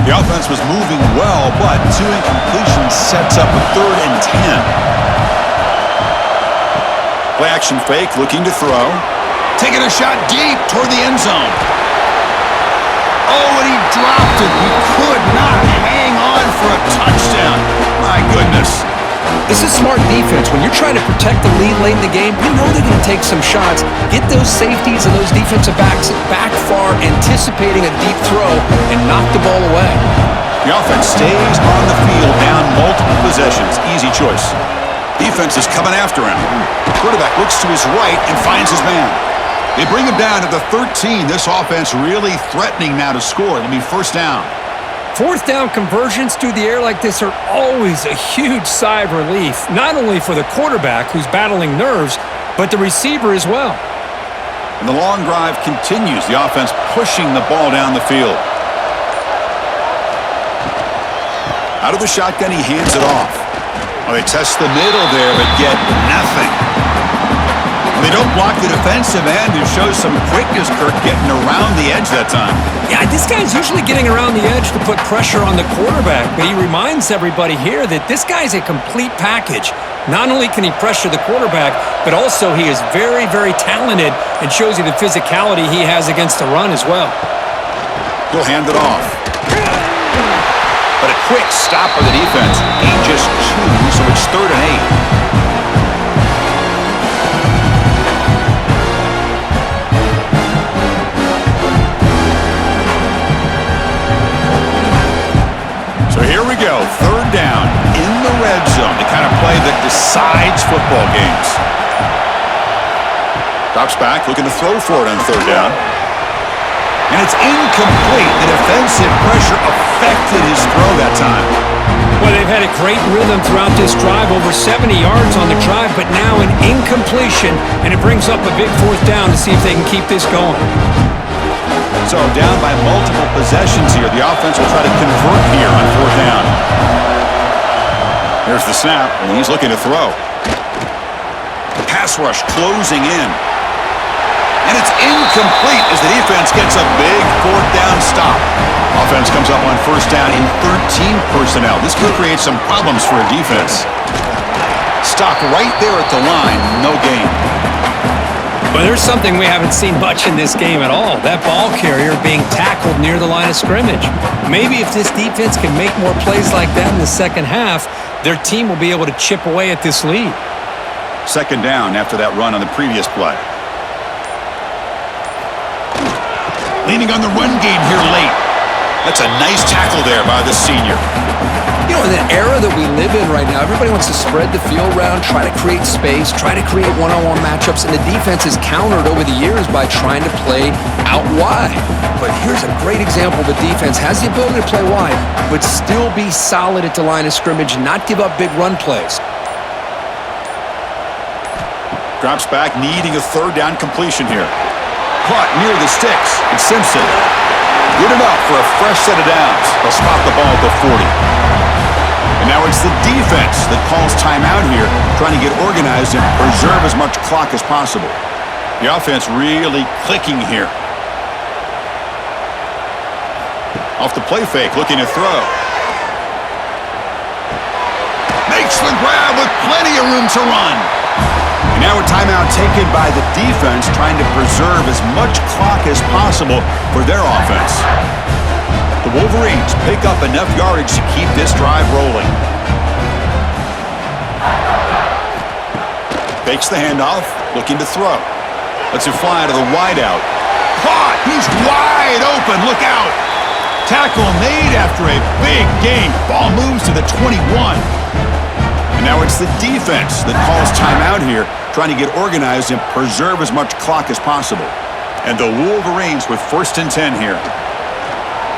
The offense was moving well, but two incompletions sets up a 3rd and 10. Play action fake, looking to throw. Taking a shot deep toward the end zone. Oh, and he dropped it. He could not hang on for a touchdown. My goodness. This is smart defense. When you're trying to protect the lead late in the game, you know they're going to take some shots. Get those safeties and those defensive backs back far, anticipating a deep throw, and knock the ball away. The offense stays on the field, down multiple possessions. Easy choice. Defense is coming after him. Quarterback looks to his right and finds his man. They bring him down to the 13. This offense really threatening now to score. It'll be first down. Fourth down conversions through the air like this are always a huge sigh of relief, not only for the quarterback who's battling nerves, but the receiver as well. And the long drive continues. The offense pushing the ball down the field. Out of the shotgun, he hands it off. Well, they test the middle there, but get nothing. They don't block the defensive end. It shows some quickness, Kirk, getting around the edge that time. Yeah, this guy's usually getting around the edge to put pressure on the quarterback, but he reminds everybody here that this guy's a complete package. Not only can he pressure the quarterback, but also he is very, very talented and shows you the physicality he has against the run as well. He'll hand it off. But a quick stop by the defense. Gain just 2, so it's 3rd and 8. So here we go, 3rd down in the red zone, the kind of play that decides football games. Drops back, looking to throw for it on 3rd down. And it's incomplete. The defensive pressure affected his throw that time. Well, they've had a great rhythm throughout this drive, over 70 yards on the drive, but now an incompletion, and it brings up a big 4th down to see if they can keep this going. So down by multiple possessions here. The offense will try to convert here on 4th down. There's the snap, and he's looking to throw. Pass rush closing in. And it's incomplete as the defense gets a big 4th down stop. Offense comes up on 1st down in 13 personnel. This could create some problems for a defense. Stop right there at the line. No gain. But there's something we haven't seen much in this game at all. That ball carrier being tackled near the line of scrimmage. Maybe if this defense can make more plays like that in the second half, their team will be able to chip away at this lead. Second down after that run on the previous play. Leaning on the run game here late. That's a nice tackle there by the senior. You know, in the era that we live in right now, everybody wants to spread the field around, try to create space, try to create one-on-one matchups, and the defense is countered over the years by trying to play out wide. But here's a great example. The defense has the ability to play wide, but still be solid at the line of scrimmage and not give up big run plays. Drops back, needing a third down completion here. Caught near the sticks. It's Simpson. Good enough for a fresh set of downs. They'll spot the ball at the 40. And now it's the defense that calls timeout here, trying to get organized and preserve as much clock as possible. The offense really clicking here. Off the play fake, looking to throw. Makes the grab with plenty of room to run. And now a timeout taken by the defense, trying to preserve as much clock as possible for their offense. The Wolverines pick up enough yardage to keep this drive rolling. Fakes the handoff, looking to throw. Lets it fly to the wideout. Caught! He's wide open, look out! Tackle made after a big gain. Ball moves to the 21. And now it's the defense that calls timeout here, trying to get organized and preserve as much clock as possible. And the Wolverines with 1st and 10 here.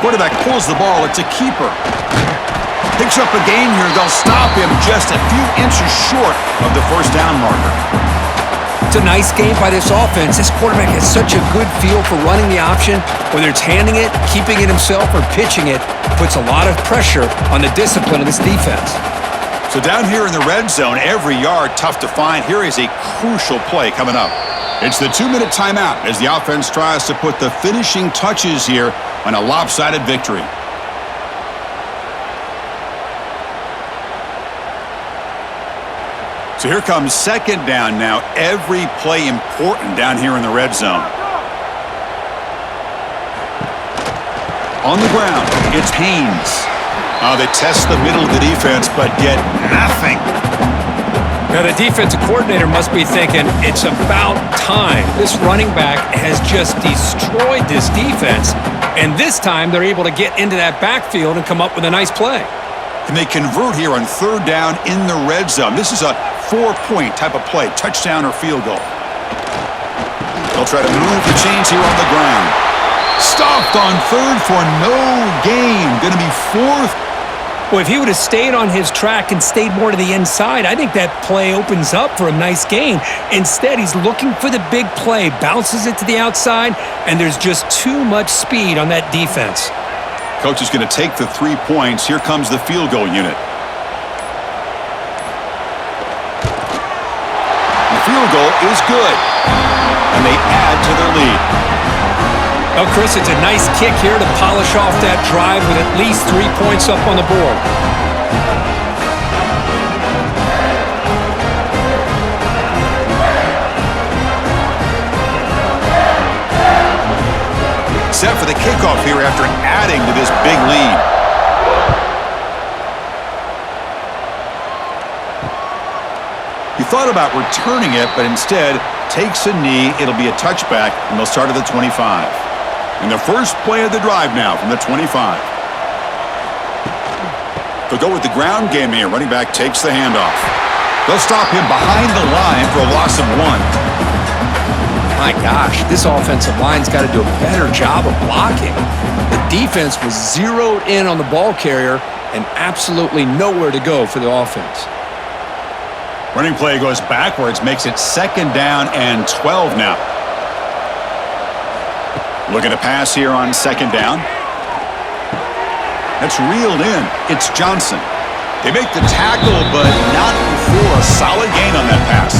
Quarterback pulls the ball. It's a keeper. Picks up a gain here. They'll stop him just a few inches short of the 1st down marker. It's a nice game by this offense. This quarterback has such a good feel for running the option. Whether it's handing it, keeping it himself, or pitching it, puts a lot of pressure on the discipline of this defense. So down here in the red zone, every yard tough to find. Here is a crucial play coming up. It's the 2-minute timeout as the offense tries to put the finishing touches here on a lopsided victory. So here comes 2nd down now. Every play important down here in the red zone. On the ground, it's Haynes. They test the middle of the defense, but get nothing. Now, the defensive coordinator must be thinking, it's about time. This running back has just destroyed this defense, and this time they're able to get into that backfield and come up with a nice play. Can they convert here on 3rd down in the red zone? This is a 4-point type of play, touchdown or field goal. They'll try to move the chains here on the ground. Stopped on 3rd for no gain. Going to be 4th. Well, if he would have stayed on his track and stayed more to the inside, I think that play opens up for a nice gain. Instead, he's looking for the big play, bounces it to the outside, and there's just too much speed on that defense. Coach is going to take the 3 points. Here comes the field goal unit. The field goal is good, and they add to their lead. Oh, Chris, it's a nice kick here to polish off that drive with at least 3 points up on the board. Set for the kickoff here after adding to this big lead. He thought about returning it, but instead takes a knee. It'll be a touchback, and they'll start at the 25. And the first play of the drive now from the 25. They'll go with the ground game here. Running back takes the handoff. They'll stop him behind the line for a loss of 1. My gosh, this offensive line's got to do a better job of blocking. The defense was zeroed in on the ball carrier and absolutely nowhere to go for the offense. Running play goes backwards, makes it 2nd down and 12 now. Looking to pass here on 2nd down. That's reeled in. It's Johnson. They make the tackle, but not before a solid gain on that pass.